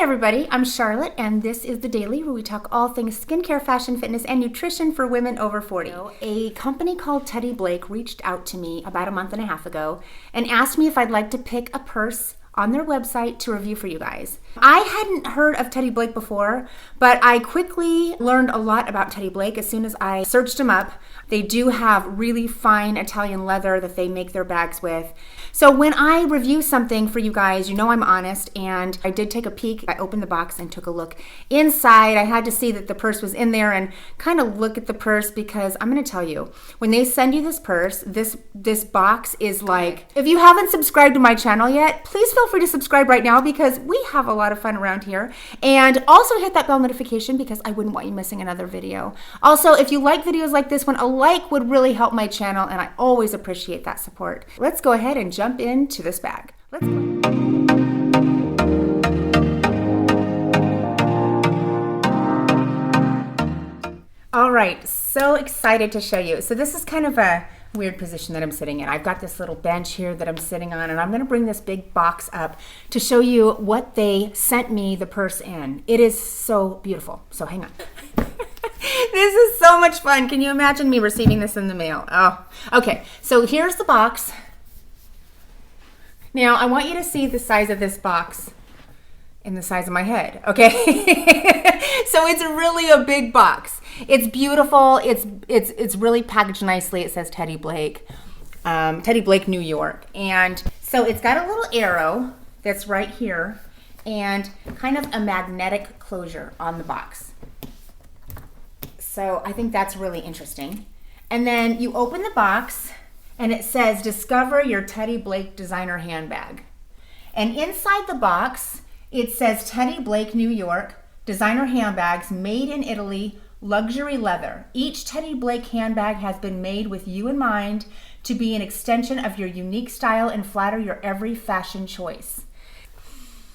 everybody, I'm Charlotte, and this is The Daily, where we talk all things skincare, fashion, fitness, and nutrition for women over 40. A company called Teddy Blake reached out to me about a month and a half ago and asked me if I'd like to pick a purse on their website to review for you guys. I hadn't heard of Teddy Blake before, but I quickly learned a lot about Teddy Blake as soon as I searched him up. They do have really fine Italian leather that they make their bags with. So when I review something for you guys, you know I'm honest, and I did take a peek. I opened the box and took a look inside. I had to see that the purse was in there and kind of look at the purse, because I'm going to tell you, when they send you this purse, this box is like, if you haven't subscribed to my channel yet, please feel free to subscribe right now, because we have a lot of fun around here. And also hit that bell notification, because I wouldn't want you missing another video. Also, if you like videos like this one, a like would really help my channel, and I always appreciate that support. Let's go ahead and jump into this bag. Let's go. All right, so excited to show you. So this is kind of a weird position that I'm sitting in. I've got this little bench here that I'm sitting on, and I'm gonna bring this big box up to show you what they sent me the purse in. It is so beautiful, so hang on. This is so much fun. Can you imagine me receiving this in the mail? Oh, okay, so here's the box. Now, I want you to see the size of this box in the size of my head, okay? So it's really a big box. It's beautiful. It's really packaged nicely. It says Teddy Blake NewYork. And so it's got a little arrow that's right here and kind of a magnetic closure on the box. So I think that's really interesting. And then you open the box and it says, discover your Teddy Blake designer handbag. And inside the box, it says Teddy Blake NewYork designer handbags made in Italy, luxury leather. Each Teddy Blake handbag has been made with you in mind to be an extension of your unique style and flatter your every fashion choice.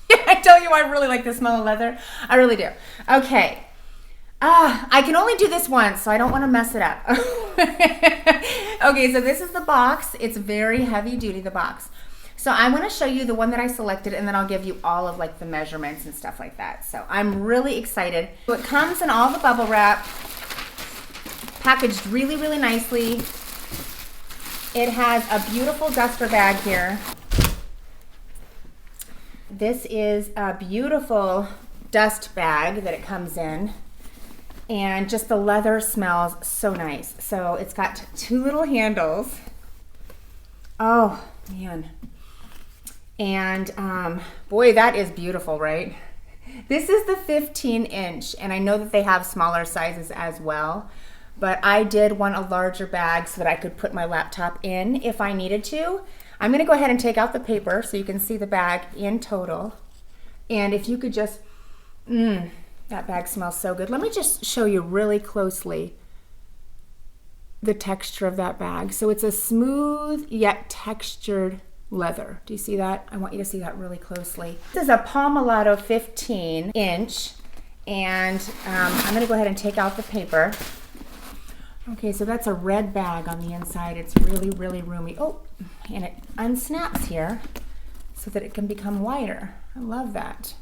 I tell you, I really like the smell of leather. I really do. Okay. I can only do this once, so I don't want to mess it up. Okay, so this is the box. It's very heavy duty, the box. So I want to show you the one that I selected, and then I'll give you all of like the measurements and stuff like that. So I'm really excited. So it comes in all the bubble wrap, packaged really, really nicely. It has a beautiful duster bag here. This is a beautiful dust bag that it comes in. And just the leather smells so nice. So it's got two little handles. Oh, man. And boy, that is beautiful, right? This is the 15-inch, and I know that they have smaller sizes as well, but I did want a larger bag so that I could put my laptop in if I needed to. I'm gonna go ahead and take out the paper so you can see the bag in total. And if you could just, that bag smells so good. Let me just show you really closely the texture of that bag. So it's a smooth yet textured leather. Do you see that? I want you to see that really closely. This is a Palelatto 15-inch, and I'm gonna go ahead and take out the paper. Okay, so that's a red bag on the inside. It's really, really roomy. Oh, and it unsnaps here so that it can become wider. I love that.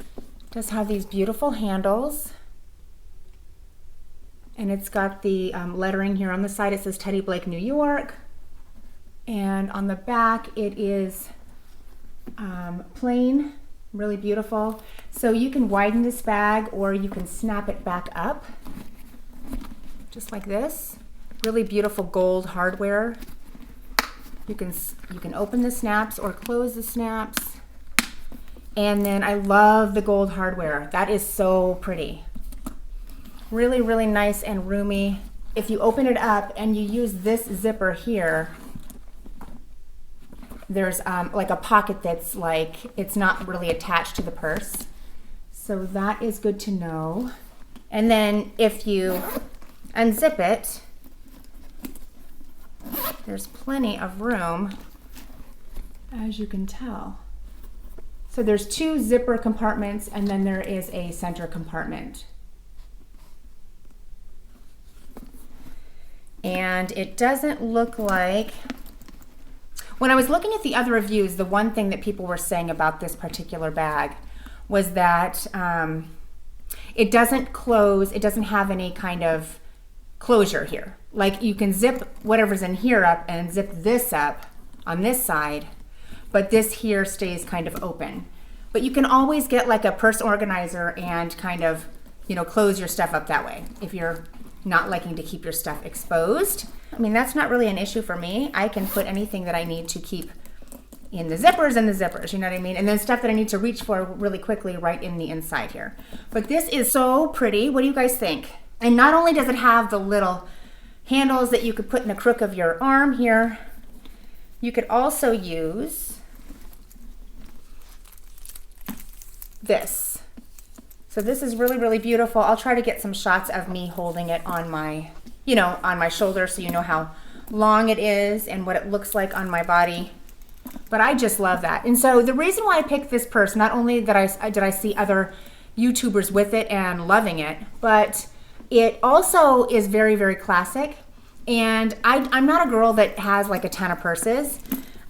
It does have these beautiful handles, and it's got the lettering here on the side. It says Teddy Blake NewYork, and on the back it is plain, really beautiful. So you can widen this bag or you can snap it back up just like this. Really beautiful gold hardware. You can open the snaps or close the snaps. And then I love the gold hardware. That is so pretty. Really, really nice and roomy. If you open it up and you use this zipper here, there's like a pocket that's like, it's not really attached to the purse. So that is good to know. And then if you unzip it, there's plenty of room, as you can tell. So there's two zipper compartments, and then there is a center compartment. And it doesn't look like, when I was looking at the other reviews, the one thing that people were saying about this particular bag was that it doesn't close. It doesn't have any kind of closure here. Like you can zip whatever's in here up and zip this up on this side, but this here stays kind of open. But you can always get like a purse organizer and kind of, you know, close your stuff up that way if you're not liking to keep your stuff exposed. I mean, that's not really an issue for me. I can put anything that I need to keep in the zippers and the zippers, you know what I mean? And then stuff that I need to reach for really quickly right in the inside here. But this is so pretty. What do you guys think? And not only does it have the little handles that you could put in the crook of your arm here, you could also use this. So this is really, really beautiful. I'll try to get some shots of me holding it on my, you know, on my shoulder so you know how long it is and what it looks like on my body. But I just love that. And so the reason why I picked this purse, not only did I see other YouTubers with it and loving it, but it also is very, very classic. And I'm not a girl that has like a ton of purses.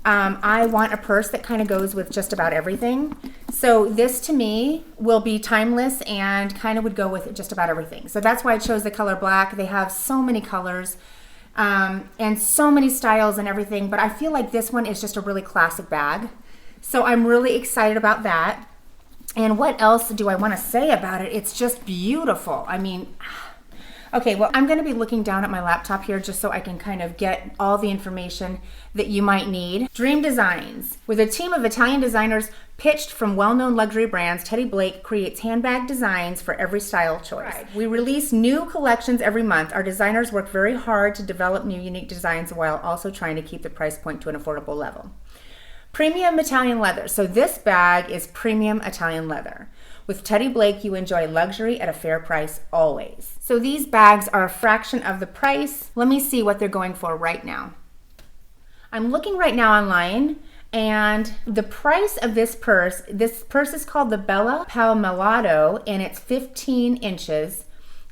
I want a purse that kind of goes with just about everything. So this to me will be timeless and kind of would go with just about everything. So that's why I chose the color black. They have so many colors and so many styles and everything, but I feel like this one is just a really classic bag. So I'm really excited about that. And what else do I want to say about it? It's just beautiful. I mean, okay, well, I'm going to be looking down at my laptop here just so I can kind of get all the information that you might need. Dream Designs. With a team of Italian designers pitched from well-known luxury brands, Teddy Blake creates handbag designs for every style choice. Right. We release new collections every month. Our designers work very hard to develop new unique designs while also trying to keep the price point to an affordable level. Premium Italian leather. So this bag is premium Italian leather. With Teddy Blake, you enjoy luxury at a fair price always. So these bags are a fraction of the price. Let me see what they're going for right now. I'm looking right now online, and the price of this purse is called the Bella Palelatto, and it's 15 inches.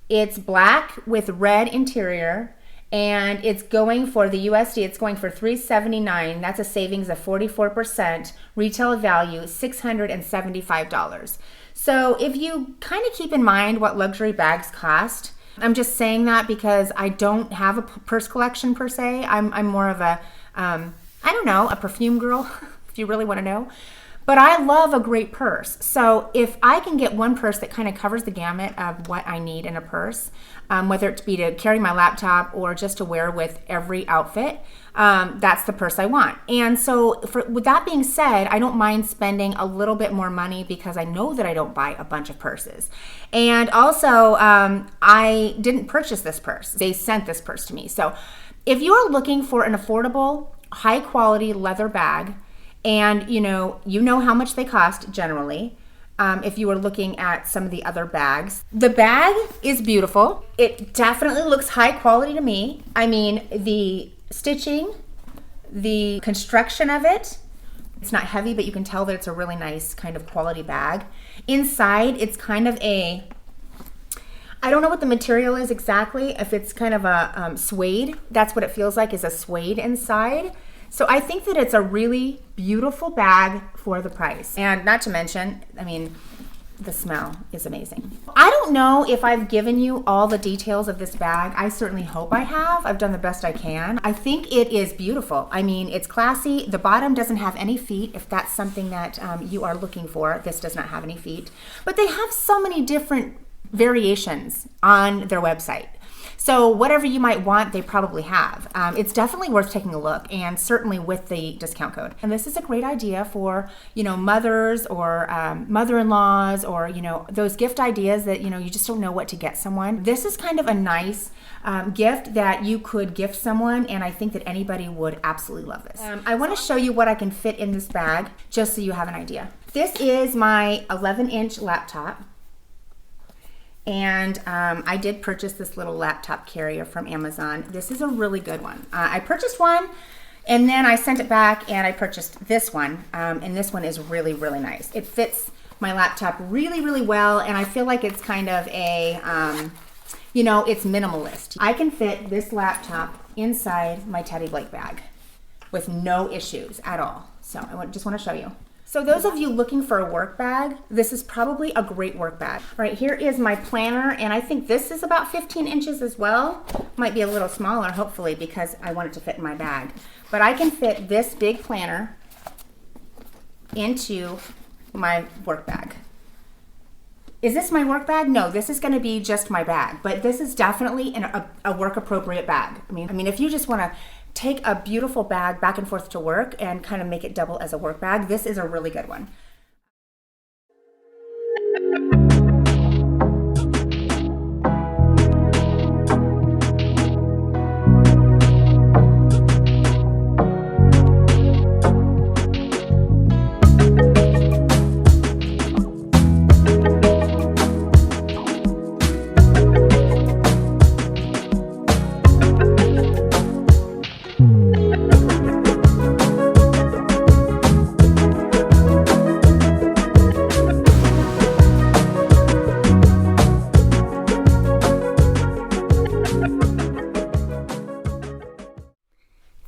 It's black with red interior, and it's going for the USD, it's going for $379. That's a savings of 44%. Retail value, $675. So if you kind of keep in mind what luxury bags cost, I'm just saying that because I don't have a purse collection per se. I'm more of a, I don't know, a perfume girl, if you really want to know. But I love a great purse. So if I can get one purse that kind of covers the gamut of what I need in a purse, whether it be to carry my laptop or just to wear with every outfit, that's the purse I want. And so with that being said, I don't mind spending a little bit more money because I know that I don't buy a bunch of purses. And also, I didn't purchase this purse. They sent this purse to me. So if you're looking for an affordable, high quality leather bag, and you know how much they cost generally, if you were looking at some of the other bags. The bag is beautiful. It definitely looks high quality to me. I mean, the stitching, the construction of it, it's not heavy, but you can tell that it's a really nice kind of quality bag. Inside, it's kind of a, I don't know what the material is exactly, if it's kind of a suede. That's what it feels like, is a suede inside. So I think that it's a really beautiful bag for the price. And not to mention, I mean, the smell is amazing. I don't know if I've given you all the details of this bag. I certainly hope I have. I've done the best I can. I think it is beautiful. I mean, it's classy. The bottom doesn't have any feet. If that's something that you are looking for, this does not have any feet. But they have so many different variations on their website. So whatever you might want, they probably have. It's definitely worth taking a look, and certainly with the discount code. And this is a great idea for, mothers or mother-in-laws, or, those gift ideas that, you just don't know what to get someone. This is kind of a nice gift that you could gift someone, and I think that anybody would absolutely love this. I want to show you what I can fit in this bag, just so you have an idea. This is my 11-inch laptop. And I did purchase this little laptop carrier from Amazon. This is a really good one. I purchased one, and then I sent it back, and I purchased this one. And this one is really, really nice. It fits my laptop really, really well, and I feel like it's kind of a, it's minimalist. I can fit this laptop inside my Teddy Blake bag with no issues at all. So I just want to show you. So those of you looking for a work bag, this is probably a great work bag. All right, here is my planner, and I think this is about 15 inches as well. Might be a little smaller, hopefully, because I want it to fit in my bag. But I can fit this big planner into my work bag. Is this my work bag? No, this is gonna be just my bag, but this is definitely a work appropriate bag. I mean, if you just wanna take a beautiful bag back and forth to work and kind of make it double as a work bag, this is a really good one.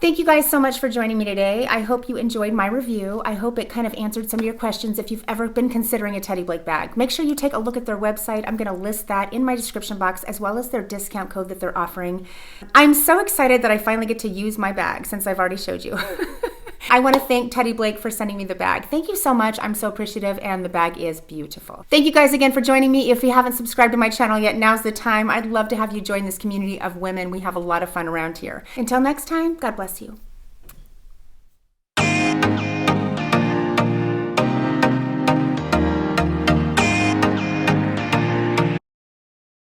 Thank you guys so much for joining me today. I hope you enjoyed my review. I hope it kind of answered some of your questions if you've ever been considering a Teddy Blake bag. Make sure you take a look at their website. I'm going to list that in my description box, as well as their discount code that they're offering. I'm so excited that I finally get to use my bag since I've already showed you. I want to thank Teddy Blake for sending me the bag. Thank you so much. I'm so appreciative, and the bag is beautiful. Thank you guys again for joining me. If you haven't subscribed to my channel yet, now's the time. I'd love to have you join this community of women. We have a lot of fun around here. Until next time, God bless you.